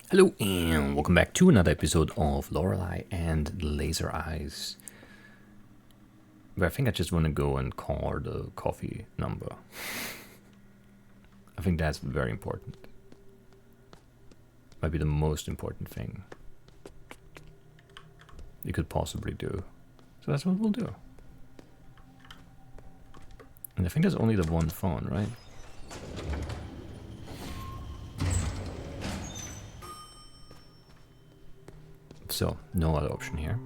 Hello and welcome back to another episode of Lorelei and Laser Eyes. But I think I just want to go and call the coffee number. I think that's very important. Might be the most important thing you could possibly do. So that's what we'll do. And I think there's only the one phone, right? So, no other option here.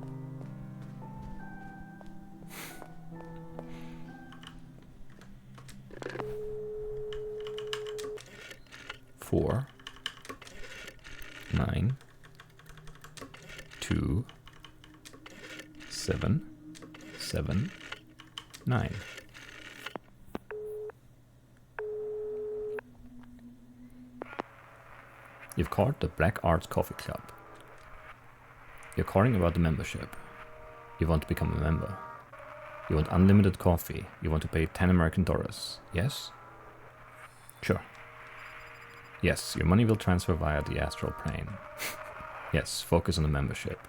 Four, 9, 2, 7, 7, 9. You've called the Black Arts Coffee Club. You're calling about the membership. You want to become a member. You want unlimited coffee. You want to pay 10 American dollars. Yes? Sure. Yes, your money will transfer via the astral plane. Yes, focus on the membership.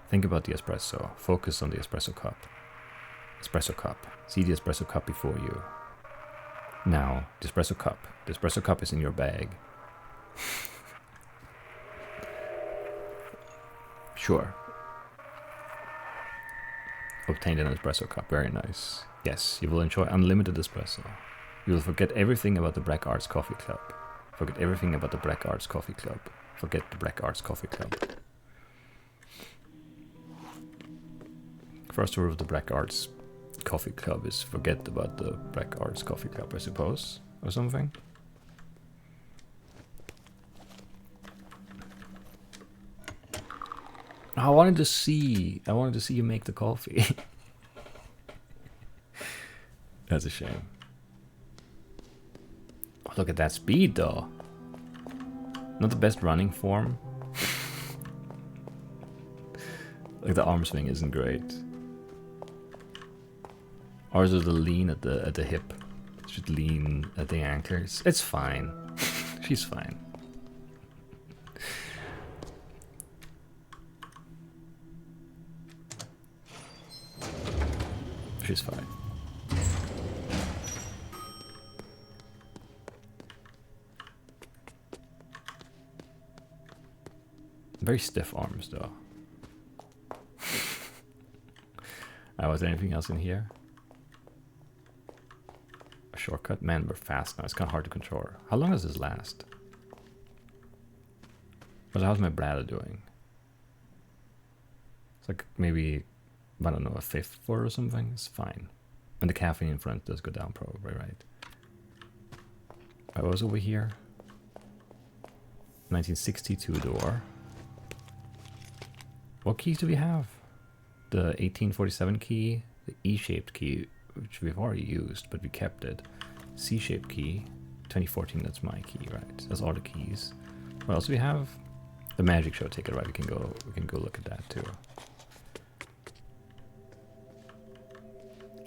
Think about the espresso. Focus on the espresso cup. Espresso cup. See the espresso cup before you. Now, the espresso cup. The espresso cup is in your bag. Sure. Obtained an espresso cup. Very nice. Yes, you will enjoy unlimited espresso. You will forget everything about the Black Arts Coffee Club. Forget everything about the Black Arts Coffee Club. Forget the Black Arts Coffee Club. First rule of the Black Arts Coffee Club is forget about the Black Arts Coffee Club, I suppose, or something. I wanted to see you make the coffee. That's a shame. Oh, look at that speed, though. Not the best running form. Like the arm swing isn't great. Or is it the lean at the hip? Should lean at the ankles. It's fine. She's fine. She's fine. Very stiff arms, though. Was there anything else in here? A shortcut? Man, we're fast now. It's kind of hard to control. How long does this last? How's my bladder doing? It's like maybe, I don't know, a fifth floor or something. It's fine. And the caffeine in front does go down probably, right? I was over here. 1962 door. What keys do we have? The 1847 key, the E-shaped key, which we've already used, but we kept it. C-shaped key, 2014, that's my key, right? That's all the keys. What else do we have? The magic show ticket, right? We can go look at that too.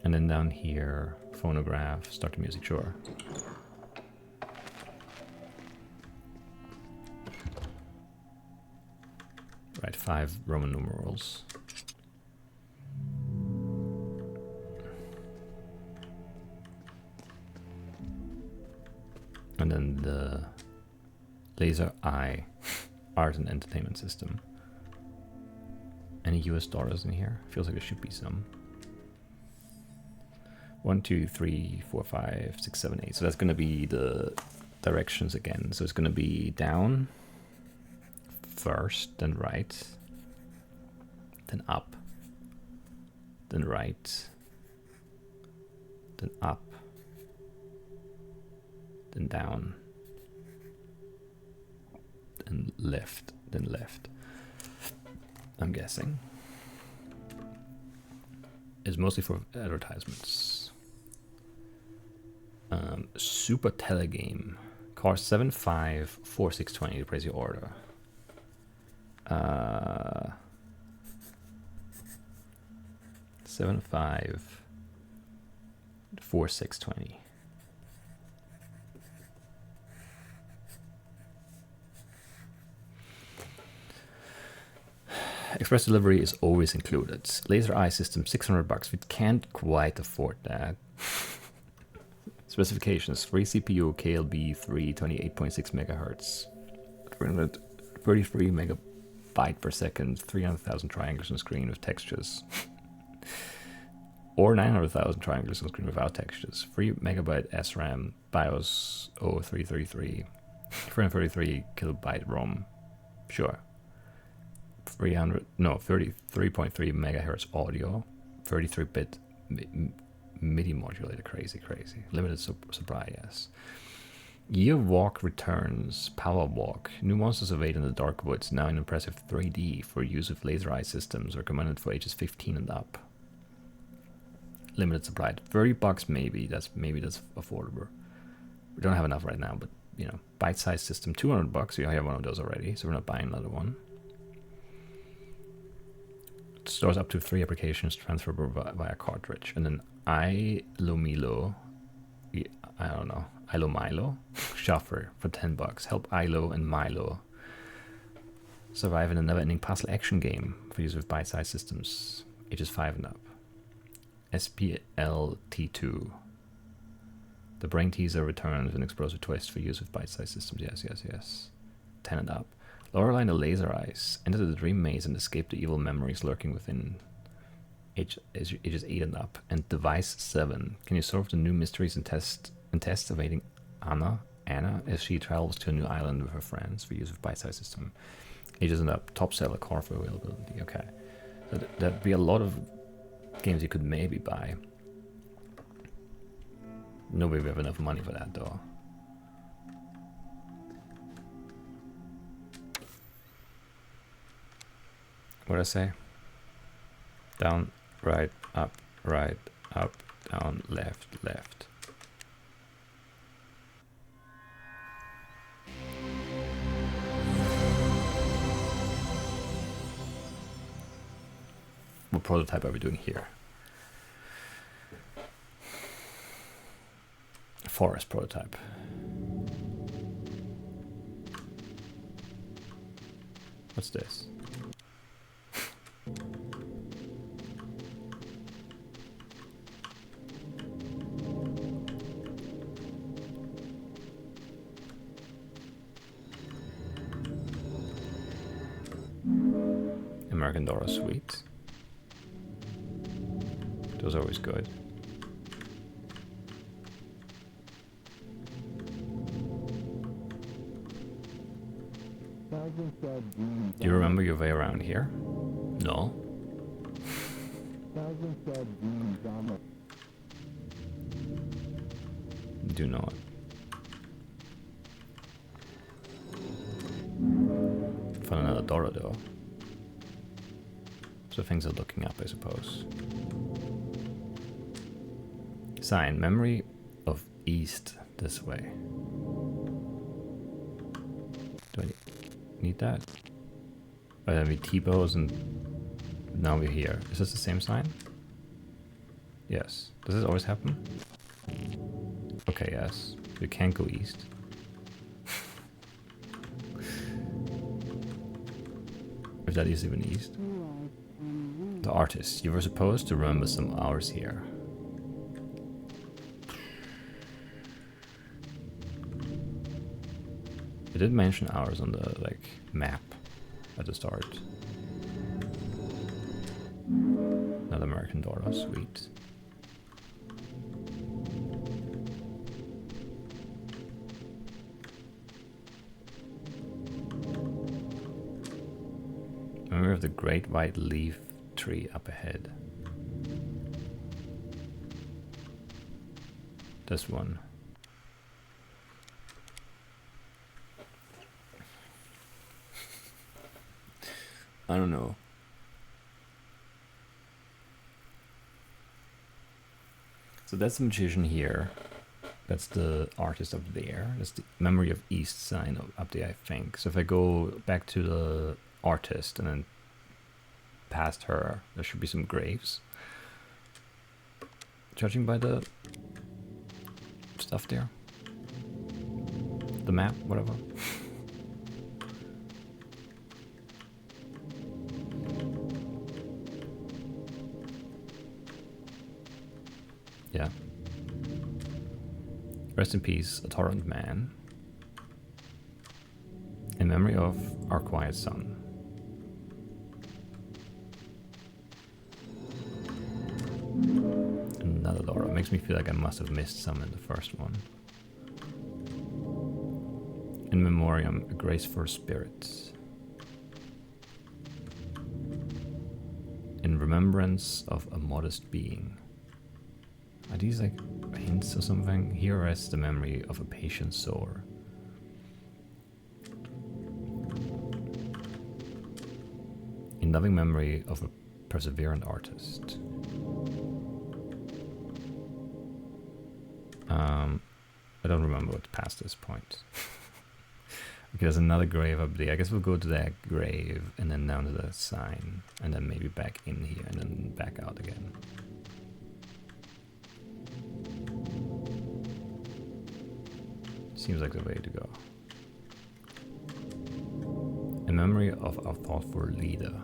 And then down here, phonograph, start the music, sure. Right, 5 Roman numerals. And then the laser eye art and entertainment system. Any US dollars in here? Feels like there should be some. 1, 2, 3, 4, 5, 6, 7, 8. So that's going to be the directions again. So it's going to be down first, then right, then up, then right, then up, then down, then left, I'm guessing. It's mostly for advertisements. Super Telegame. Car 754620 to place your order. 754620. Express delivery is always included. Laser eye system, $600. We can't quite afford that. Specifications: 3 CPU, KLB 3, 28.6 megahertz, 333 megabyte per second, 300,000 triangles on screen with textures, or 900,000 triangles on screen without textures. 3 megabyte SRAM, BIOS 0333, 333 kilobyte ROM. Sure. 33.3 megahertz audio, 33-bit MIDI modulator. Crazy. Limited supply, yes. Year Walk returns. Power Walk. New monsters await in the dark woods, now in impressive 3D for use with laser eye systems, recommended for ages 15 and up. Limited supply. $30 maybe. That's affordable. We don't have enough right now, but you know, bite-sized system, $200. We have one of those already, so we're not buying another one. Stores up to 3 applications transferable via cartridge. And then Ilo Milo Shuffler for $10. Help Ilo and Milo survive in a never-ending puzzle action game for use with bite-sized systems, ages 5 and up. SPLT2. The brain teaser returns with an explosive twist for use with bite-sized systems. Yes. 10 and up. Lorelei and the Laser Eyes. Enter the dream maze and escape the evil memories lurking within ages 8 and up. And Device 7. Can you solve the new mysteries and tests awaiting Anna as she travels to a new island with her friends for use of bite-sized system. Ages and up. Top seller, car for availability. Okay. So that'd be a lot of games you could maybe buy. Nobody would have enough money for that though. What did I say? Down, right, up, down, left. What prototype are we doing here? Forest prototype. What's this? American Dora Sweet. Those are always good. Do you remember your way around here? No. Do not. Found another Dora though. So things are looking up, I suppose. Sign, memory of East this way. Do I need that? Oh, then we T-pose and now we're here. Is this the same sign? Yes. Does this always happen? Okay, yes. We can't go east. If that is even east. The artist. You were supposed to remember some hours here. It did mention hours on the map at the start. Another American Dora, sweet. Memory of the great white leaf tree up ahead. This one. I don't know. So that's the magician here. That's the artist up there. That's the memory of East sign up there, I think. So if I go back to the artist and then past her, there should be some graves. Judging by the stuff there. The map, whatever. Yeah. Rest in peace, a torrent man. In memory of our quiet son. Another Laura. Makes me feel like I must have missed some in the first one. In memoriam, a grace for spirits. In remembrance of a modest being. Are these like hints or something? Here rests the memory of a patient sower. In loving memory of a perseverant artist. I don't remember what's past this point. Okay, there's another grave up there. I guess we'll go to that grave and then down to the sign. And then maybe back in here and then back out again. Seems like the way to go. In memory of our thoughtful leader.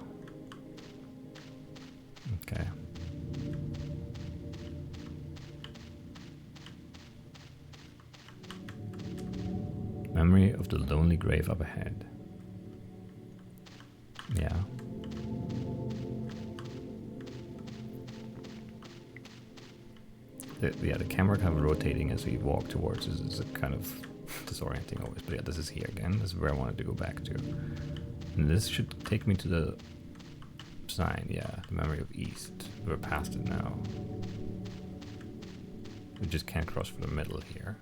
Okay. Memory of the lonely grave up ahead. Yeah. The camera kind of rotating as we walk towards this is a kind of disorienting always. But yeah, this is here again. This is where I wanted to go back to. And this should take me to the sign. Yeah, the memory of East. We're past it now. We just can't cross for the middle here.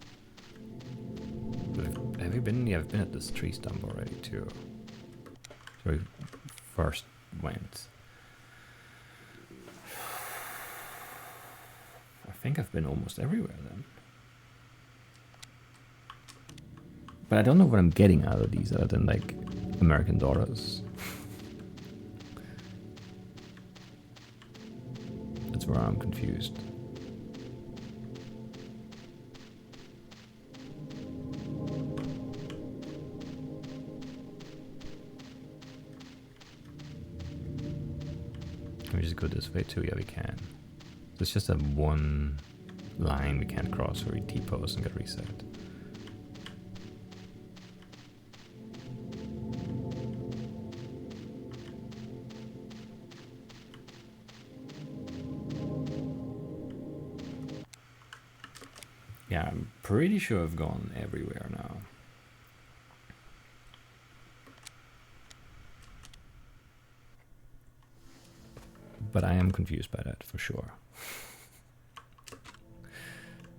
But have you been? Yeah, I've been at this tree stump already too. So we first went. I think I've been almost everywhere then. But I don't know what I'm getting out of these other than like American Daughters. That's where I'm confused. Can we just go this way too? Yeah, we can. There's just a one line we can't cross where we T-pose and get reset. Yeah, I'm pretty sure I've gone everywhere now. But I am confused by that for sure.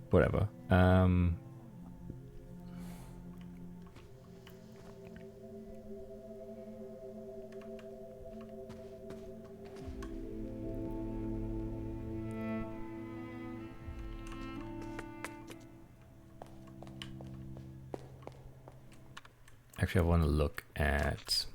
Whatever. Actually, I want to look at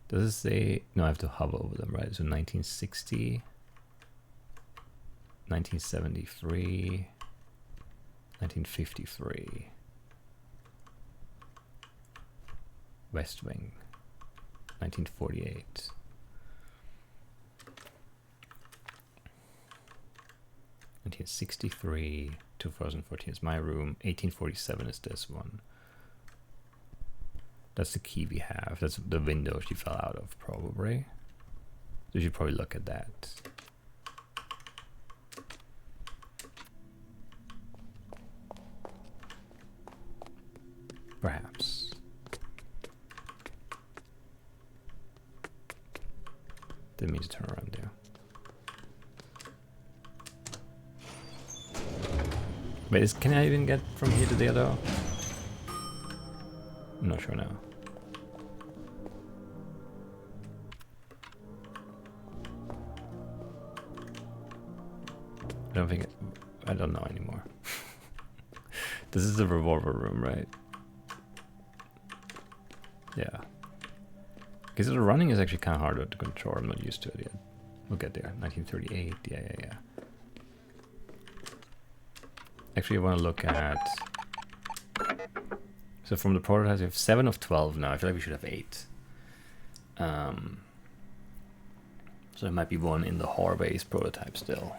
does it say, no, I have to hover over them, right? So 1960, 1973, 1953, West Wing, 1948. 1963, 2014 is my room, 1847 is this one. That's the key we have. That's the window she fell out of, probably. So you should probably look at that. Perhaps. Didn't mean to turn around there. Wait, can I even get from here to there though? I'm not sure now. I don't know anymore. This is the revolver room, right? Yeah. Because the running is actually kind of harder to control. I'm not used to it yet. We'll get there. 1938. Yeah. Actually, I want to look at So from the prototypes, we have 7 of 12 now. I feel like we should have 8. So there might be one in the Hor-based prototype still.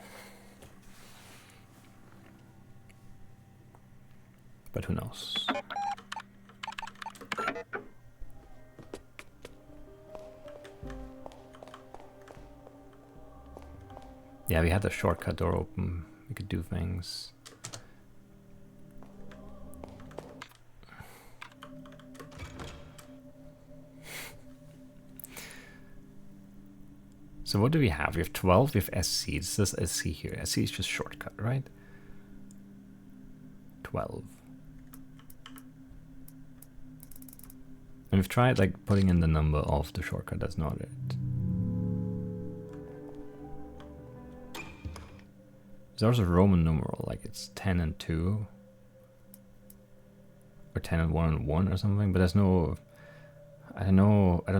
But who knows? Yeah, we had the shortcut door open. We could do things. So what do we have? We have 12, we have SC. It says SC here. SC is just shortcut, right? 12. And we've tried like putting in the number of the shortcut, that's not it. There's a Roman numeral, like it's 10 and 2. Or 10 and 1 and 1 or something, but there's no... I don't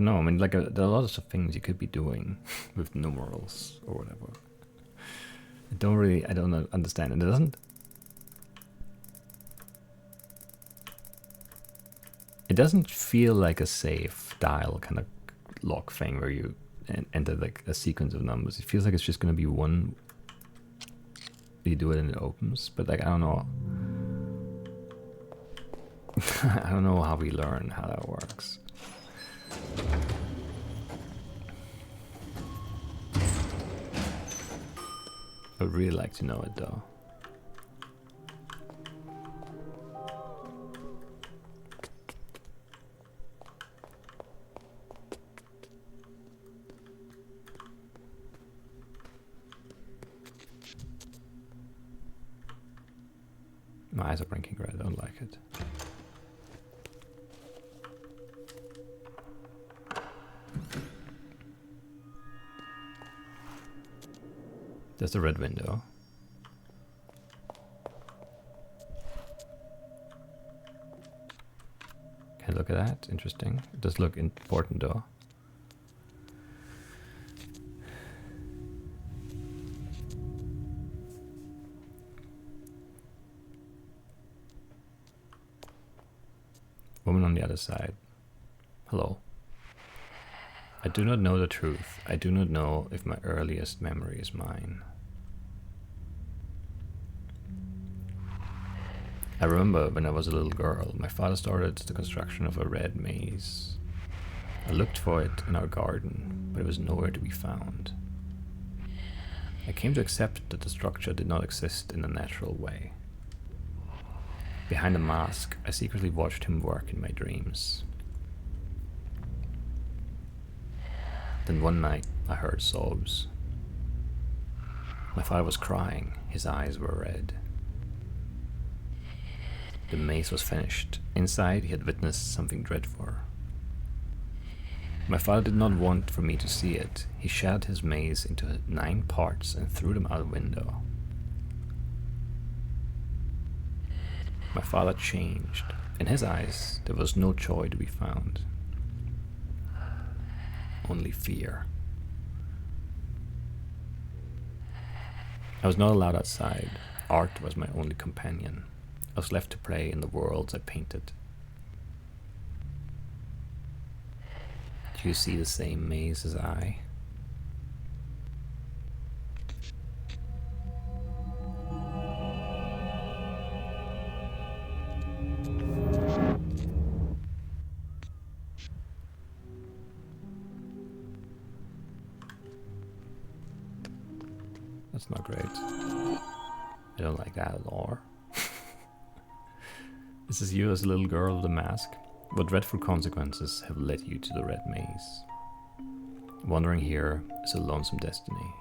know. I mean, like, there are a lot of things you could be doing with numerals or whatever. I don't understand. And it doesn't feel like a save dial kind of lock thing where you enter like a sequence of numbers. It feels like it's just going to be one. You do it and it opens, but like, I don't know. I don't know how we learn how that works. I would really like to know it though. My eyes are blinking red, I don't like it. There's a red window. Can I look at that? Interesting. It does look important though. Woman on the other side. Hello. I do not know the truth. I do not know if my earliest memory is mine. I remember when I was a little girl, my father started the construction of a red maze. I looked for it in our garden, but it was nowhere to be found. I came to accept that the structure did not exist in a natural way. Behind a mask, I secretly watched him work in my dreams. Then one night, I heard sobs. My father was crying. His eyes were red. The maze was finished. Inside, he had witnessed something dreadful. My father did not want for me to see it. He shattered his maze into 9 parts and threw them out the window. My father changed. In his eyes, there was no joy to be found. Only fear. I was not allowed outside. Art was my only companion. I was left to play in the worlds I painted. Do you see the same maze as I? That's not great. I don't like that at all. This is you as a little girl with a mask. What dreadful consequences have led you to the red maze? Wandering here is a lonesome destiny.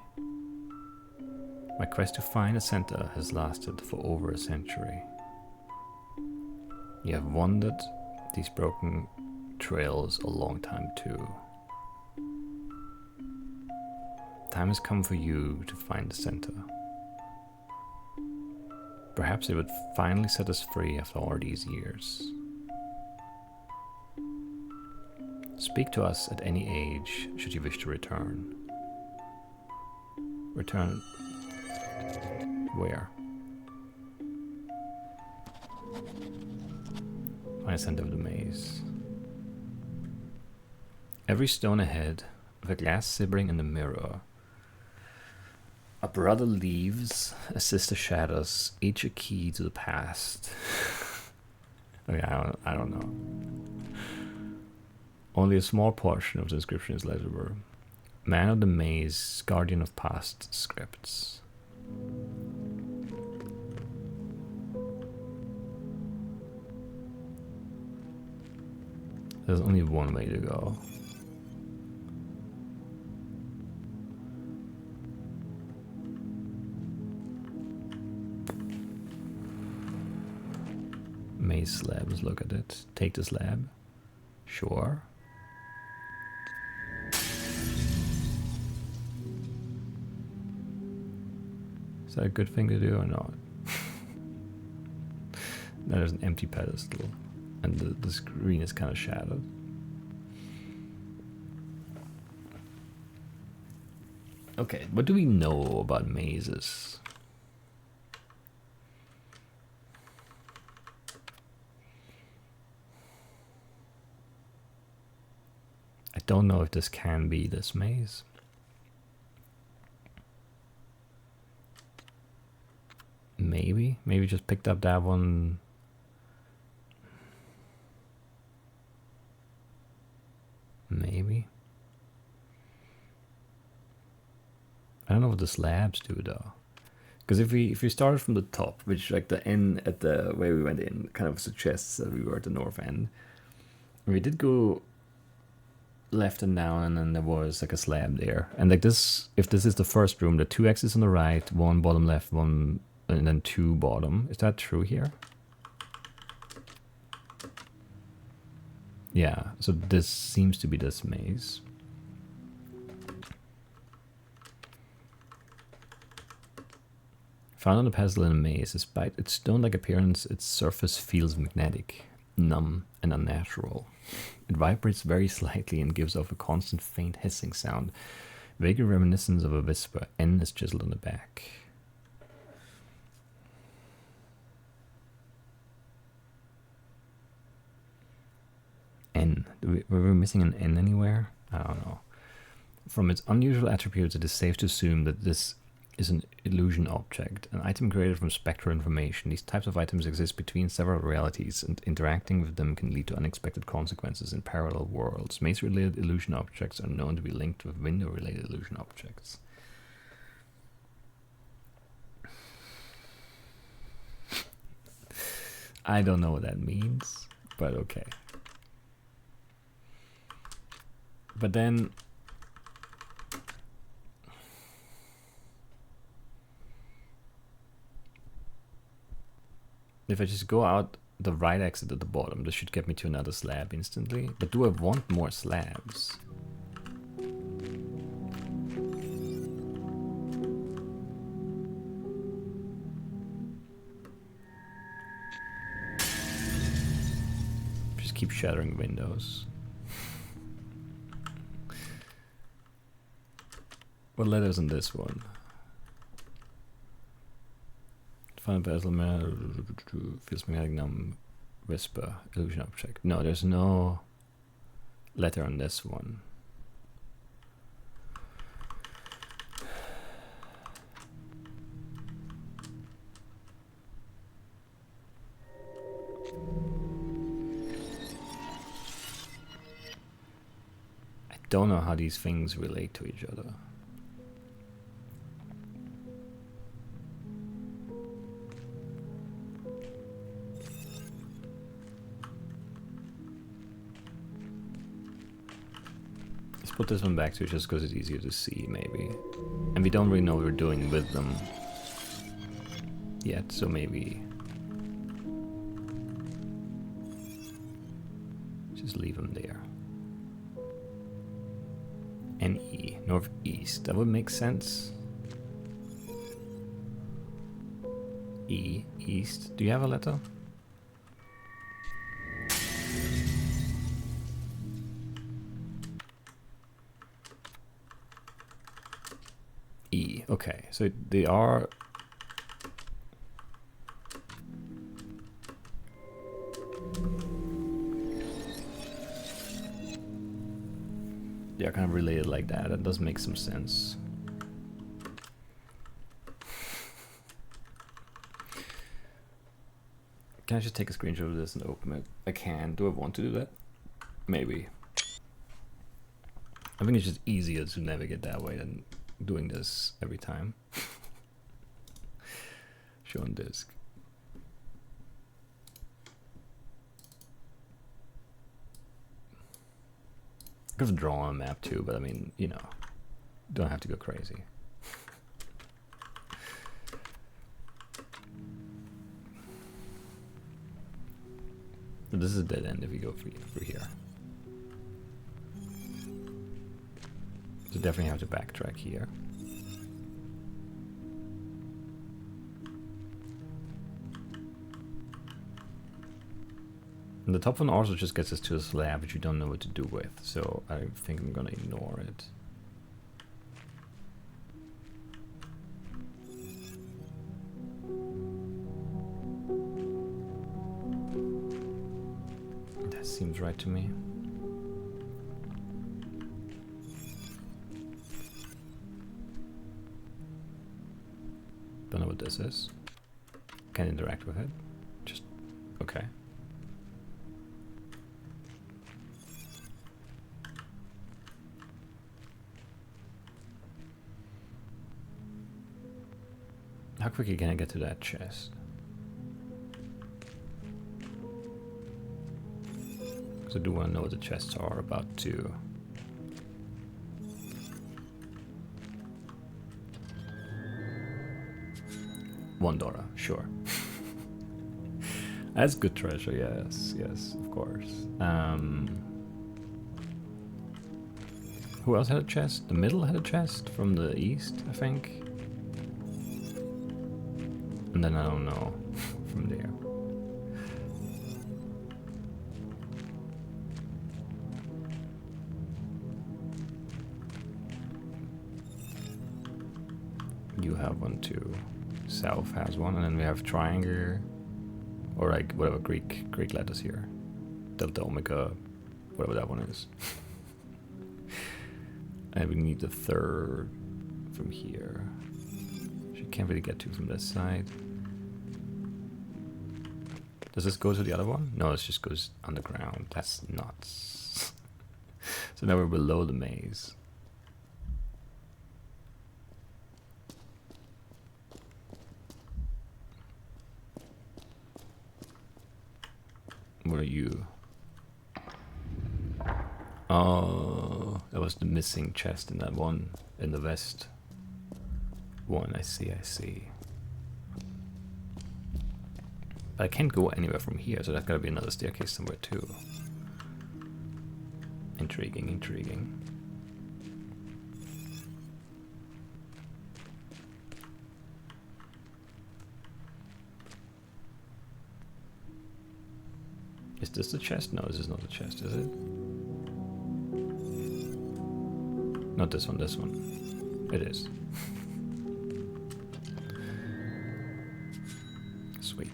My quest to find a center has lasted for over a century. You have wandered these broken trails a long time too. Time has come for you to find the center. Perhaps it would finally set us free after all these years. Speak to us at any age should you wish to return. Return where? I sent over the maze. Every stone ahead, with a glass sibling in the mirror. A brother leaves, a sister shadows, each a key to the past. Okay, I don't know. Only a small portion of the inscription is legible. Man of the maze, guardian of past scripts. There's only one way to go. Maze slab, let's look at it. Take the slab. Sure. Is that a good thing to do or not? There's an empty pedestal. And the screen is kind of shadowed. Okay, what do we know about mazes? I don't know if this can be this maze. Maybe just picked up that one. Maybe. I don't know what the slabs do though. Because if we started from the top, which like the end at the way we went in kind of suggests that we were at the north end. We did go left and down, and then there was like a slab there. And like this, if this is the first room, the 2 exits on the right, 1 bottom left, 1 and then 2 bottom. Is that true here? Yeah, so this seems to be this maze. Found on the pedestal in a maze, despite its stone-like appearance, its surface feels magnetic, numb, and unnatural. It vibrates very slightly and gives off a constant faint hissing sound, vaguely reminiscent of a whisper. N is chiseled on the back. N. Were we missing an N anywhere? I don't know. From its unusual attributes, it is safe to assume that this is an illusion object, an item created from spectral information. These types of items exist between several realities, and interacting with them can lead to unexpected consequences in parallel worlds. Maze-related illusion objects are known to be linked with window-related illusion objects. I don't know what that means, but okay. But then if I just go out the right exit at the bottom, this should get me to another slab instantly. But do I want more slabs? Just keep shattering windows. What letters in this one? Find a bezel man, feels magnetic, numb, whisper, illusion object. No, there's no letter on this one. I don't know how these things relate to each other. Put this one back to just because it's easier to see, maybe. And we don't really know what we're doing with them yet, so maybe just leave them there. NE, northeast, that would make sense. E, east, do you have a letter? E, okay, so they are They are kind of related like that. That does make some sense. Can I just take a screenshot of this and open it? I can. Do I want to do that? Maybe. I think it's just easier to navigate that way than doing this every time. Show on disk. I could draw on a map too, but I mean, you know, don't have to go crazy. But this is a dead end if you go through here. So definitely have to backtrack here. And the top one also just gets us to a slab which you don't know what to do with, so I think I'm gonna ignore it. That seems right to me. Don't know what this is. Can't interact with it. Just okay. How quickly can I get to that chest? Because I do want to know what the chests are about too. $1, sure. That's good treasure, yes, yes, of course. Who else had a chest? The middle had a chest from the east, I think. And then I don't know from there. You have one too. South has one, and then we have triangle, or like whatever Greek letters here. Delta, Omega, whatever that one is. And we need the third from here. Which you can't really get to from this side. Does this go to the other one? No, it just goes underground. That's nuts. So now we're below the maze. What are you? Oh, that was the missing chest in that one, in the west one. I see, I see. But I can't go anywhere from here, so there's gotta be another staircase somewhere too. Intriguing, intriguing. Is this the chest? No, this is not the chest, is it? Not this one, this one. It is. Sweet.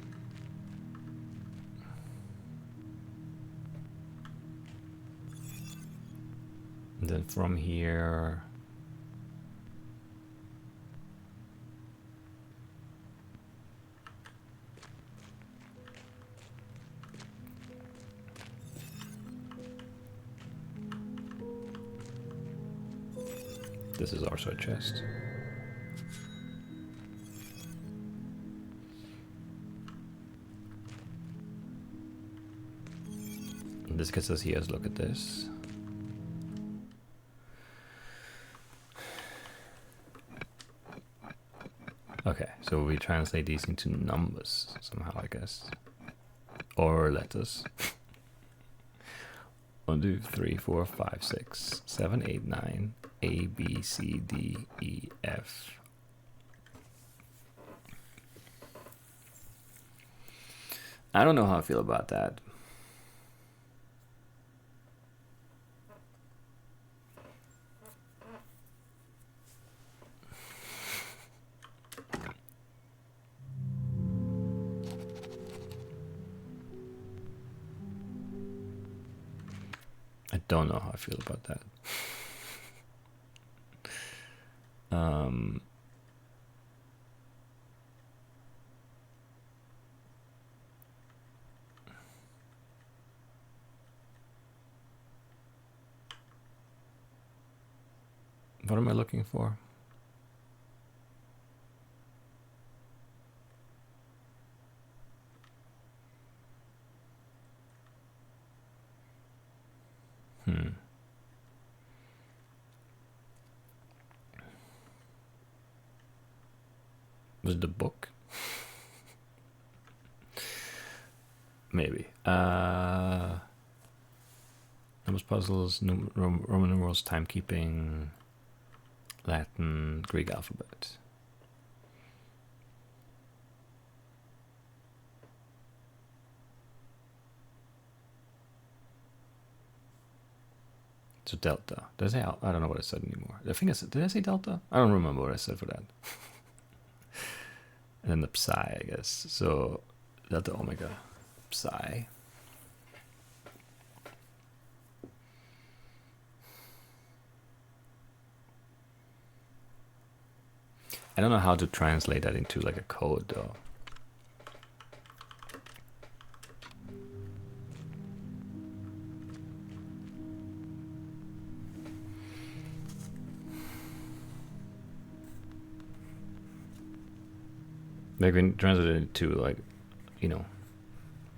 And then from here... This is also a chest. And this gets us here. Let's look at this. Okay, so we translate these into numbers somehow, I guess. Or letters. 1, 2, 3, 4, 5, 6, 7, 8, 9. A, B, C, D, E, F. I don't know how I feel about that. I don't know how I feel about that. What am I looking for? Was it the book? Maybe. Numbers, puzzles, Roman numerals, timekeeping, Latin, Greek alphabet. So delta. Did I say? I don't know what I said anymore. I think I said. Did I say delta? I don't remember what I said for that. And then the psi, I guess. So delta omega psi. I don't know how to translate that into like a code though. Like when translated into like, you know,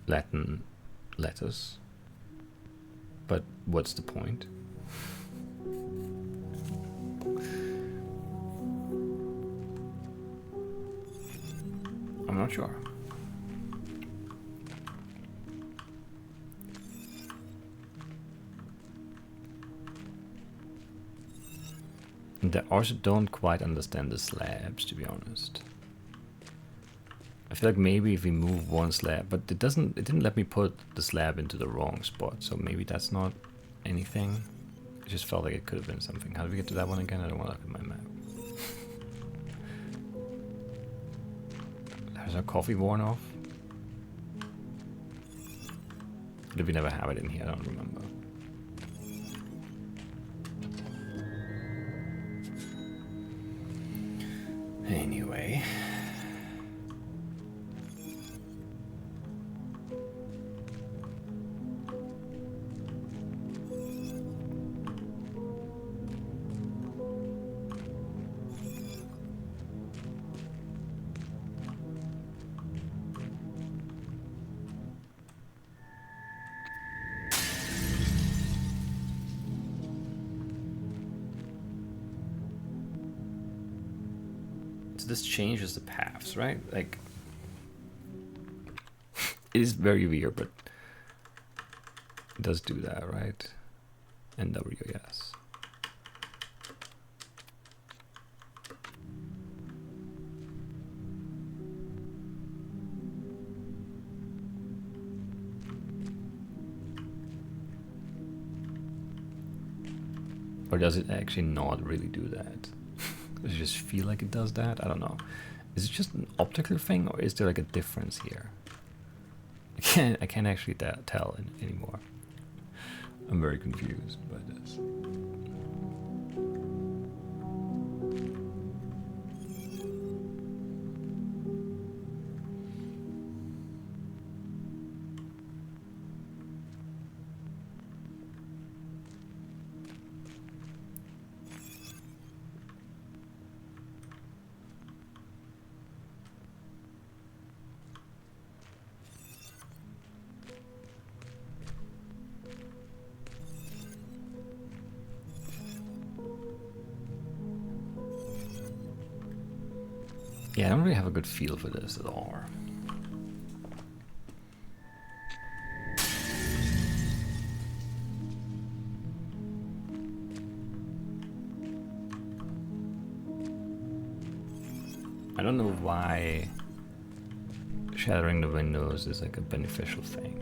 Latin letters. But what's the point? I'm not sure. And I also don't quite understand the slabs, to be honest. I feel like maybe if we move one slab, but it didn't let me put the slab into the wrong spot, so maybe that's not anything. It just felt like it could have been something. How do we get to that one again? I don't want to look at my map. Has our coffee worn off? Did we never have it in here? I don't remember. Anyway. So this changes the paths, right? Like, it is very weird, but it does do that, right? NW, yes. Or does it actually not really do that? Does it just feel like it does that? I don't know. Is it just an optical thing, or is there like a difference here? I can't actually tell anymore. I'm very confused by this. Yeah, I don't really have a good feel for this at all. I don't know why shattering the windows is like a beneficial thing.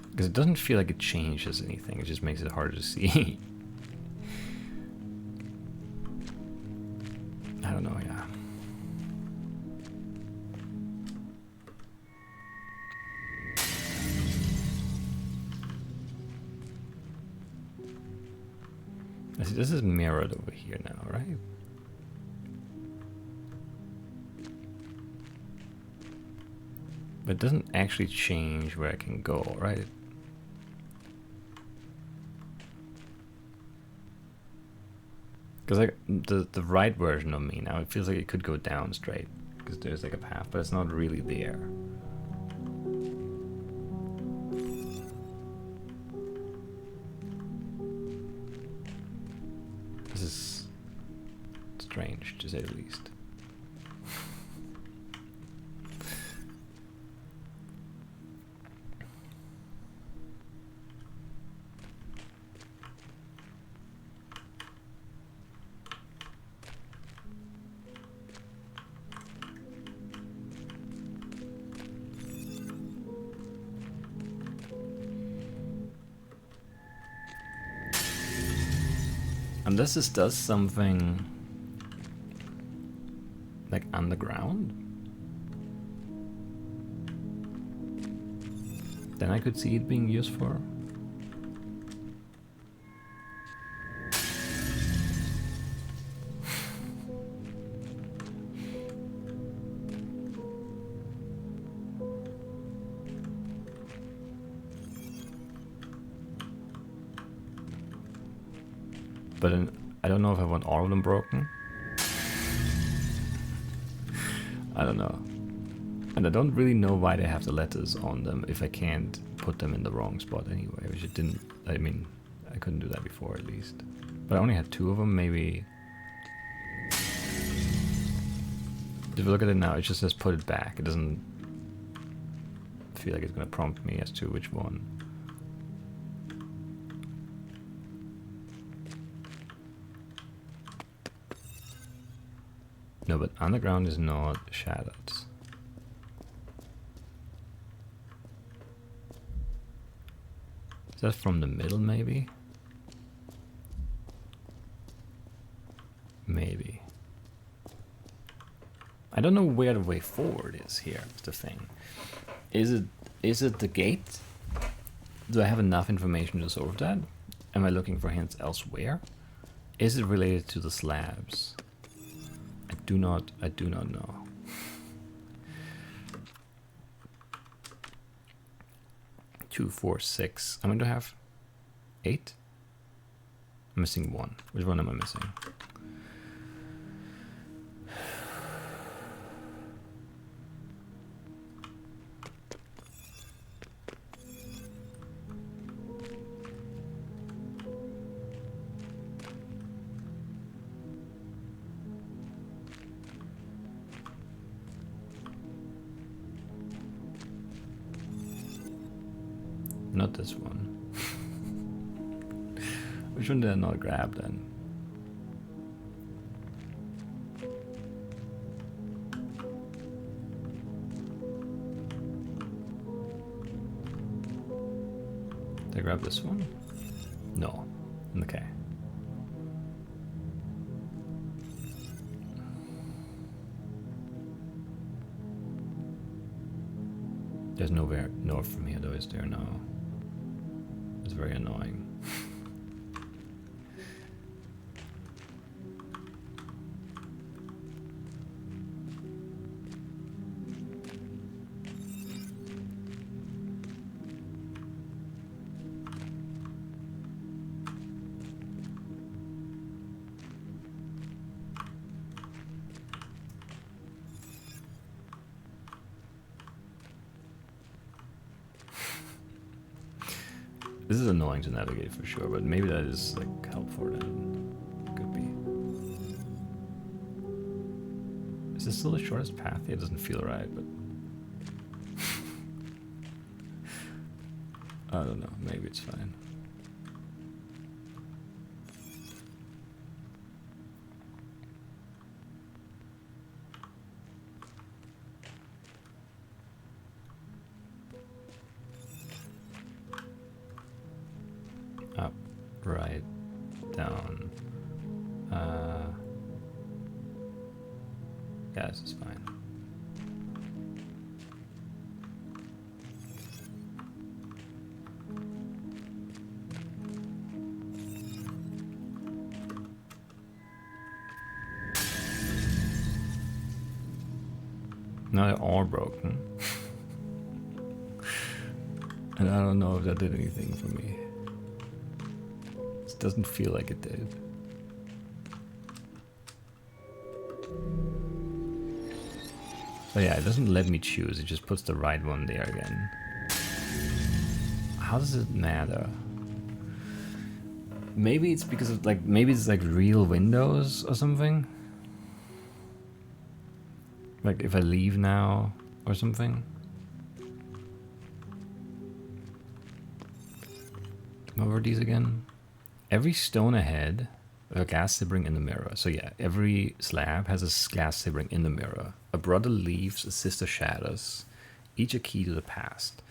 Because it doesn't feel like it changes anything, it just makes it harder to see. I don't know, yeah. This is mirrored over here now, right? But it doesn't actually change where I can go, right? Because like the right version of me now, it feels like it could go down straight. Because there's like a path, but it's not really there. This is strange, to say the least. Unless this does something like underground, then I could see it being used for. But I don't know if I want all of them broken. I don't know. And I don't really know why they have the letters on them if I can't put them in the wrong spot anyway, which it didn't, I mean, I couldn't do that before at least. But I only had 2 of them, maybe. If you look at it now, it just says put it back. It doesn't feel like it's going to prompt me as to which one. No, but underground is not shadowed. Is that from the middle, maybe? Maybe. I don't know where the way forward is here, is the thing. Is it the gate? Do I have enough information to solve that? Am I looking for hints elsewhere? Is it related to the slabs? I do not know. 2, 4, 6. I'm going to have 8. I'm missing 1. Which one am I missing? Not this one. Which one did I not grab then? Did I grab this one? No. Okay. There's nowhere north from here though, is there? No. It's very annoying. This is annoying to navigate for sure, but maybe that is like helpful then. Could be. Is this still the shortest path? It doesn't feel right, but I don't know. Maybe it's fine. Up, right, down. Yeah, this is fine. Now they're all broken. And I don't know if that did anything for me. It doesn't feel like it did. So yeah, it doesn't let me choose, it just puts the right one there again. How does it matter? Maybe it's because of like, maybe it's like real windows or something? Like if I leave now or something? What were these again? Every stone ahead, a glass sibling in the mirror. So yeah, every slab has a glass sibling in the mirror. A brother leaves, a sister shatters. Each a key to the past.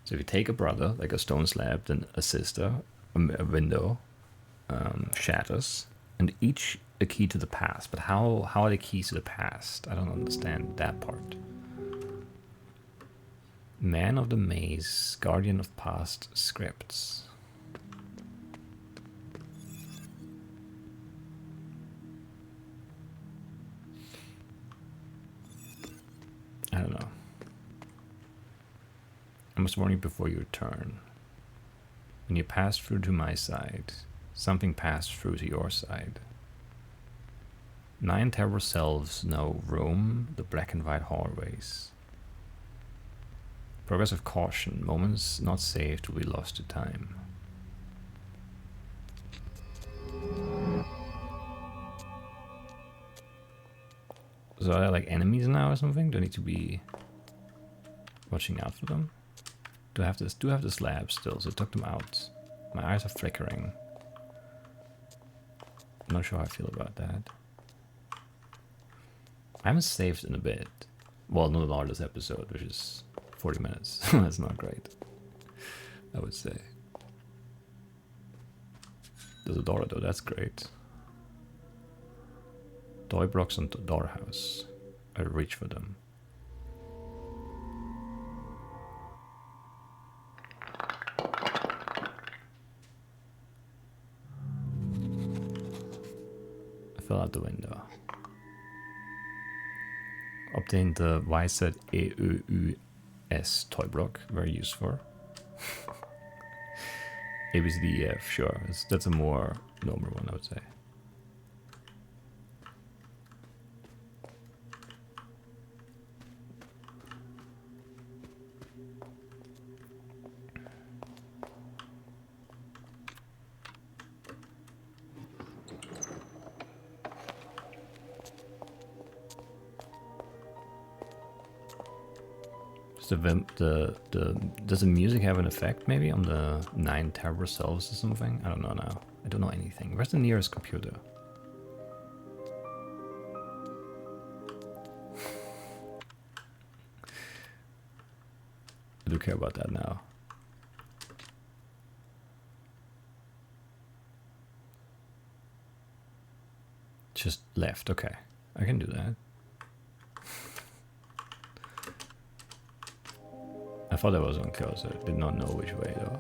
So if you take a brother, like a stone slab, then a sister, a window, shatters, and each a key to the past. But how are the keys to the past? I don't understand that part. Man of the Maze, guardian of past scripts. I don't know. I must warn you before you return. When you pass through to my side, something passed through to your side. 9 terrible selves now roam the black and white hallways. Progress with caution, moments not saved will be lost to time. So are there like enemies now or something? Do I need to be watching out for them? Do I have this? Do I have the slabs still? So I took them out. My eyes are flickering. I'm not sure how I feel about that. I haven't saved in a bit. Well, not the this episode, which is 40 minutes. That's not great, I would say. There's a door though, that's great. Toy blocks on the door house. I reach for them. I fell out the window. Obtained the YZEUUS toy block, very useful. ABCDEF, sure, that's a more normal one, I would say. Does the music have an effect maybe on the 9 terrible selves or something? I don't know now. I don't know anything. Where's the nearest computer? I do care about that now. Just left, okay. I can do that. I thought that was one closer. Did not know which way though.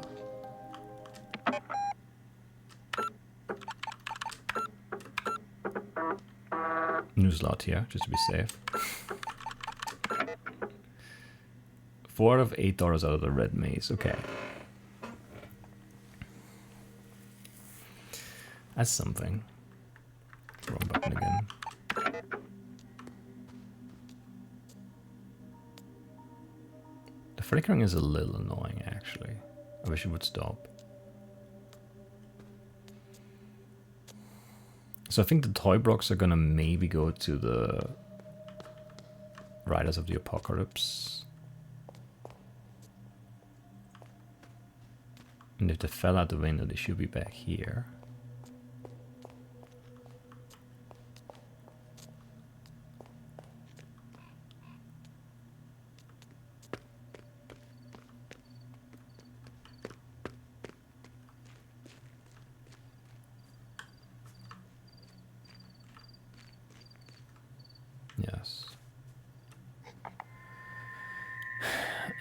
New slot here, just to be safe. $4 out of $8 out of the red maze. Okay. That's something. Wrong button again. The flickering is a little annoying, actually. I wish it would stop. So I think the toy blocks are gonna maybe go to the Riders of the Apocalypse. And if they fell out the window, they should be back here. Yes.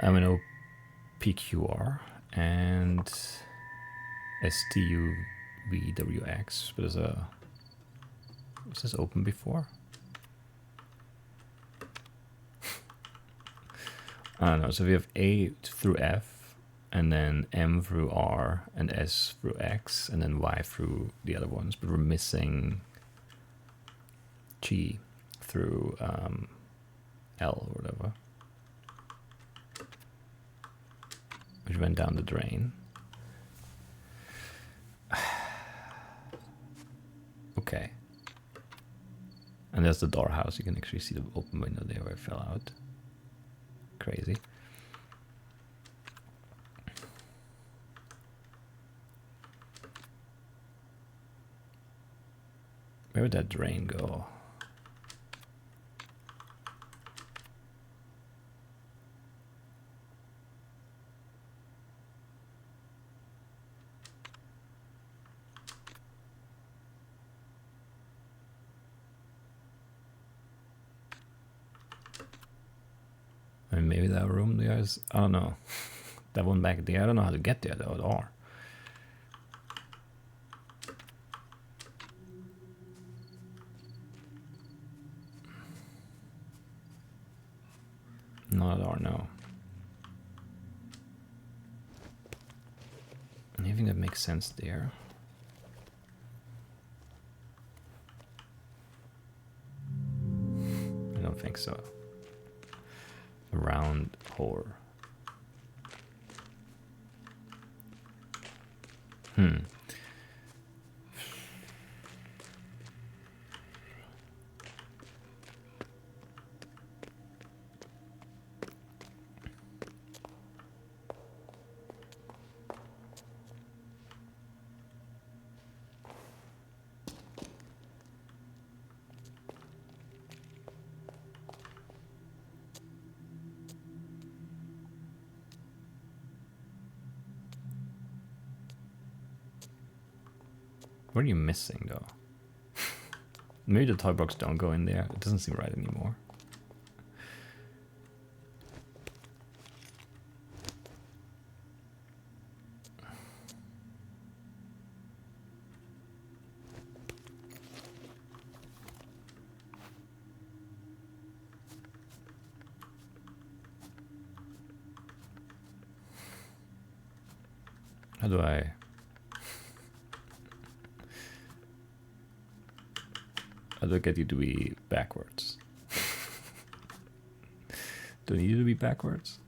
I'm an OPQR and STUVWX, but was this open before? I don't know. So we have A through F, and then M through R, and S through X, and then Y through the other ones. But we're missing G through L or whatever, which went down the drain. Okay. And there's the door house. You can actually see the open window there where it fell out. Crazy. Where would that drain go? I mean, maybe that room there is, I don't know. That one back there, I don't know how to get there though at all. Not at all, no. Anything that makes sense there? I don't think so. A round whore. What are you missing though? Maybe the toy box don't go in there. It doesn't seem right anymore. How do I... How do I get you to be backwards? Do I need you to be backwards?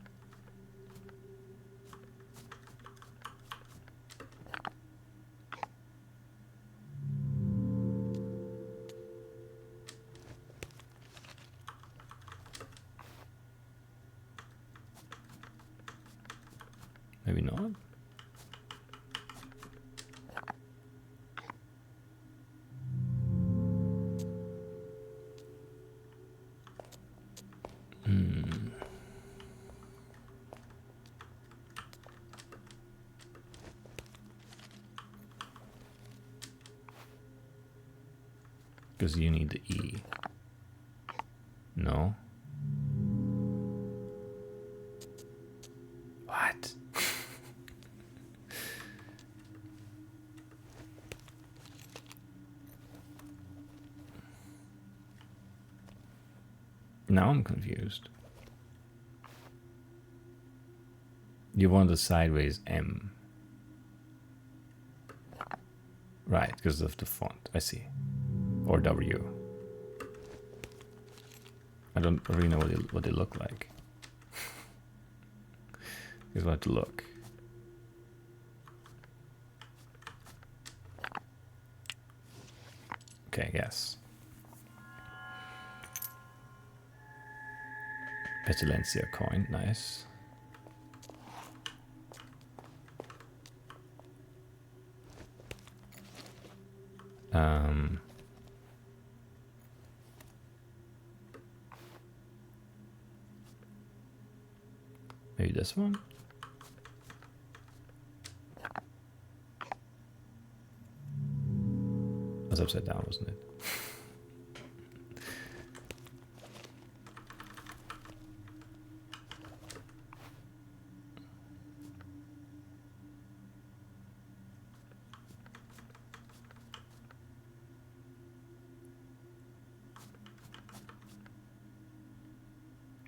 Maybe not. Because you need the E. No? What? Now I'm confused. You want the sideways M. Right, because of the font. I see. Or W. I don't really know what they look like. Here's what to look. Okay, yes. Pestilencia coin, nice. Maybe this one? It was upside down, wasn't it?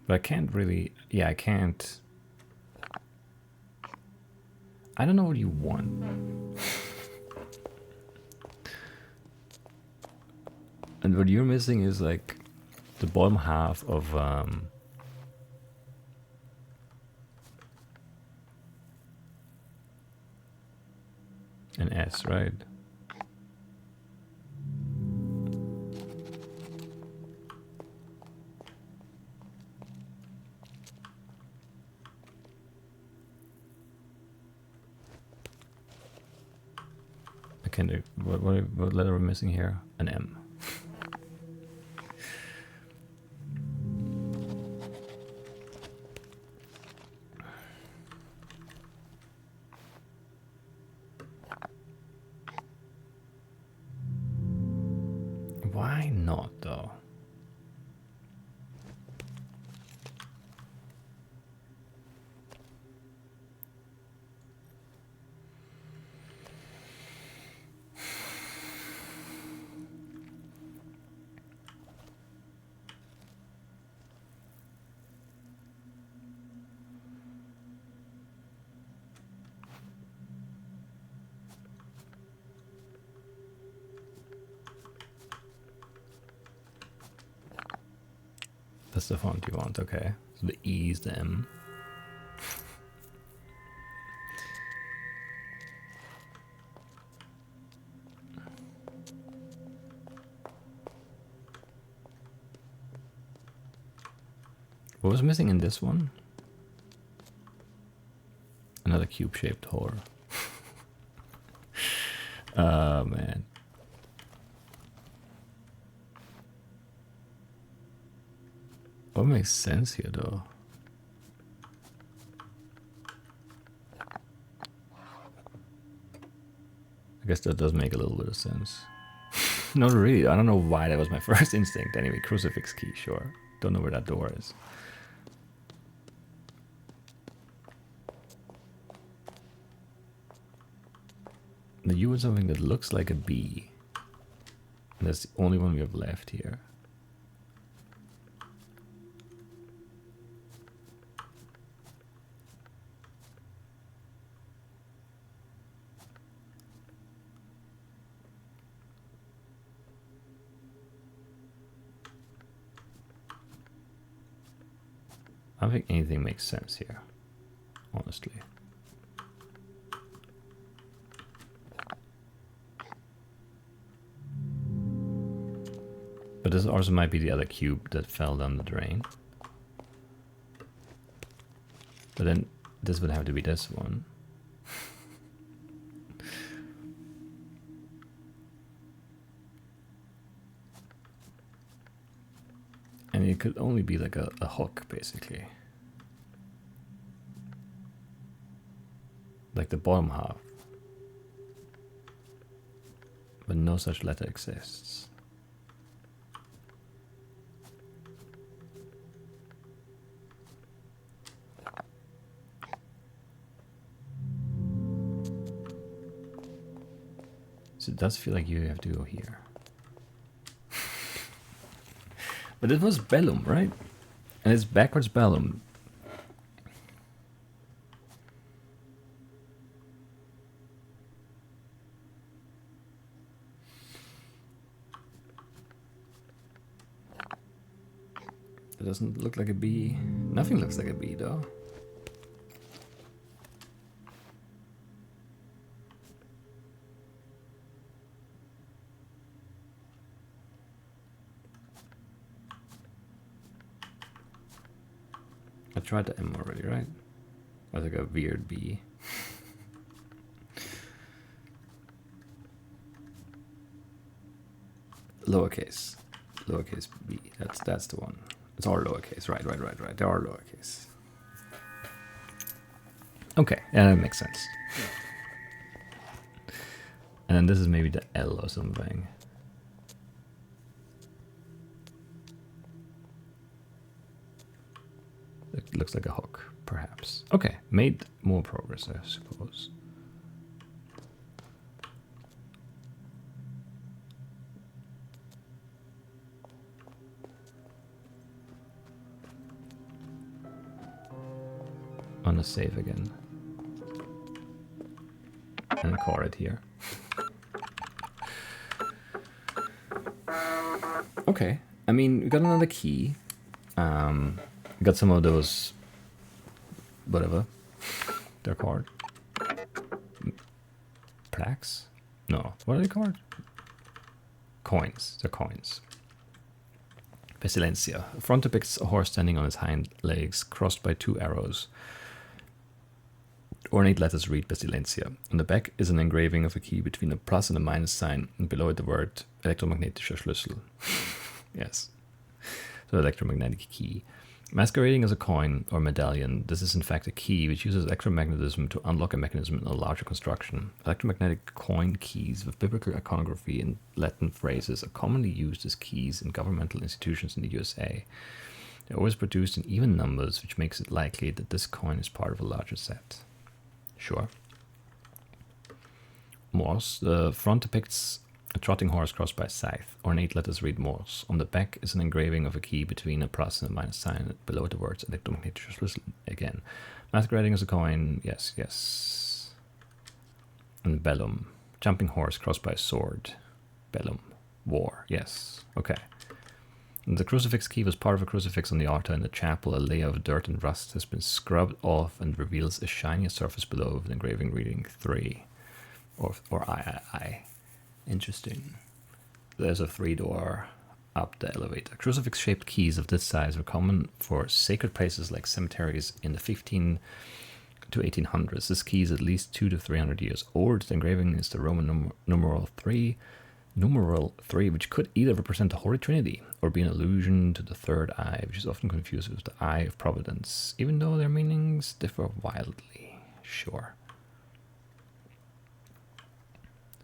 But I can't really... yeah, I can't. I don't know what you want. And what you're missing is like the bottom half of an S, right? I can't do, what letter are we missing here? An M. Why not though? That's the font you want, okay. So the E is the M. What was missing in this one? Another cube-shaped horror. Oh man. What makes sense here though? I guess that does make a little bit of sense. Not really. I don't know why that was my first instinct. Anyway, crucifix key, sure. Don't know where that door is. The U is something that looks like a B. And that's the only one we have left here. I don't think anything makes sense here, honestly. But this also might be the other cube that fell down the drain. But then this would have to be this one. And it could only be like a hook, basically. Like the bottom half. But no such letter exists. So it does feel like you have to go here. But it was Bellum, right? And it's backwards Bellum. It doesn't look like a B. Nothing looks like a B, though. I tried the M already, right? Or like a weird B. Lowercase. Lowercase B. That's the one. It's all lowercase. Right. They are lowercase. Okay, yeah, that makes sense. And then this is maybe the L or something. It looks like a hook, perhaps. Okay, made more progress, I suppose. On the save again. And core it here. Okay. I mean, we got another key. We got some of those... whatever they're called. Plaques? No. What are they called? Coins. They're coins. Pestilencia. The front depicts a horse standing on its hind legs, crossed by 2 arrows. Ornate letters read Pestilencia. On the back is an engraving of a key between a plus and a minus sign, and below it the word elektromagnetischer Schlüssel. Yes. So electromagnetic key. Masquerading as a coin or medallion, this is in fact a key which uses electromagnetism to unlock a mechanism in a larger construction. Electromagnetic coin keys with biblical iconography and Latin phrases are commonly used as keys in governmental institutions in the USA. They're always produced in even numbers, which makes it likely that this coin is part of a larger set. Sure. Morse. The front depicts a trotting horse crossed by a scythe. Ornate letters read Morse. On the back is an engraving of a key between a plus and a minus sign. Below the words elektromagnetischer Schlüssel again. Masquerading as a coin. Yes, yes. And bellum. Jumping horse crossed by a sword. Bellum. War. Yes. Okay. And the crucifix key was part of a crucifix on the altar in the chapel. A layer of dirt and rust has been scrubbed off and reveals a shinier surface below with an engraving reading 3. Or I. Interesting. There's a 3-door up the elevator. Crucifix-shaped keys of this size were common for sacred places like cemeteries in the 15 to 1800s. This key is at least 200 to 300 years old. The engraving is the Roman numeral 3, which could either represent the Holy Trinity or be an allusion to the third eye, which is often confused with the Eye of Providence, even though their meanings differ wildly. Sure.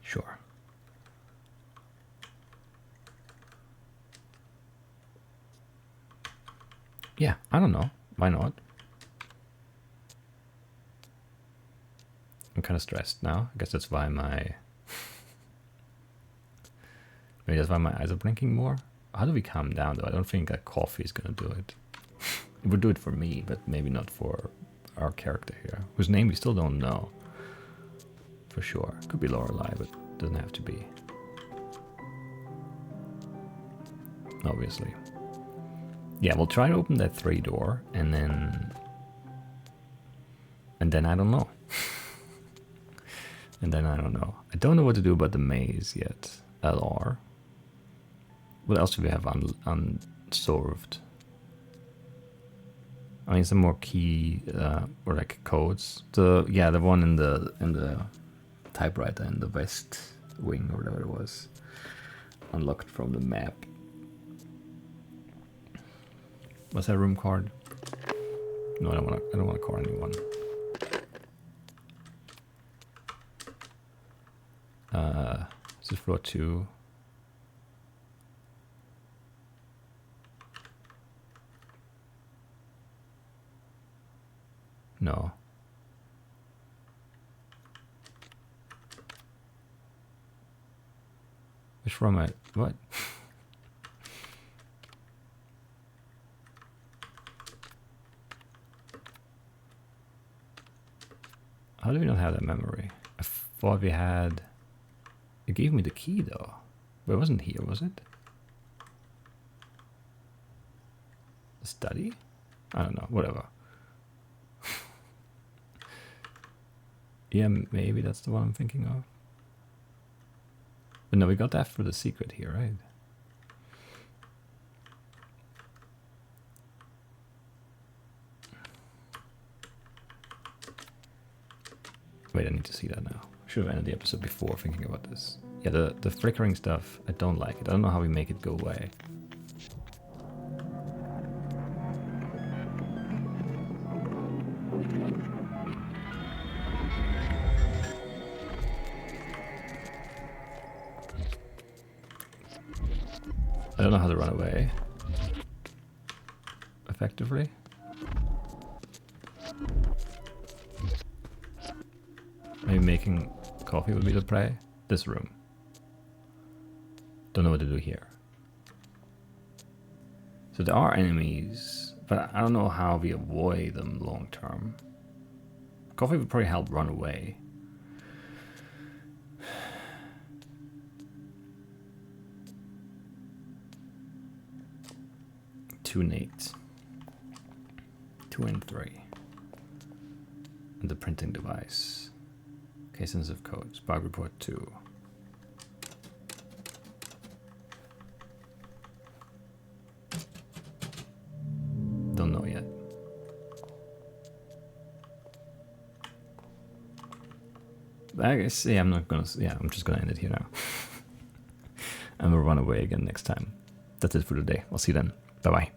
Sure. Yeah, I don't know. Why not? I'm kind of stressed now. I guess that's why maybe that's why my eyes are blinking more. How do we calm down, though? I don't think that coffee is going to do it. It would do it for me, but maybe not for our character here, whose name we still don't know. For sure. Could be Lorelei, but doesn't have to be. Obviously. Yeah, we'll try to open that 3-door, and then I don't know. And then I don't know. I don't know what to do about the maze yet. LR. What else do we have unsolved? I mean, some more key or like codes. The one in the typewriter in the west wing or whatever it was, unlocked from the map. What's that room card? No, I don't want to call anyone. This is floor 2. No. Which floor am I? What? How do we not have that memory? I thought we had... It gave me the key, though. But it wasn't here, was it? The study? I don't know. Whatever. Yeah, maybe that's the one I'm thinking of. But no, we got that for the secret here, right? Wait, I need to see that now. Should have ended the episode before thinking about this. Yeah, the flickering stuff, I don't like it. I don't know how we make it go away. I don't know how to run away effectively. Maybe making coffee would be the play. This room. Don't know what to do here. So there are enemies, but I don't know how we avoid them long term. Coffee would probably help run away. Two and 8. 2 and 3. And the printing device. Case sensitive code. Spark report 2. Don't know yet. I guess, yeah, I'm just gonna end it here now. And we'll run away again next time. That's it for today. I'll see you then. Bye bye.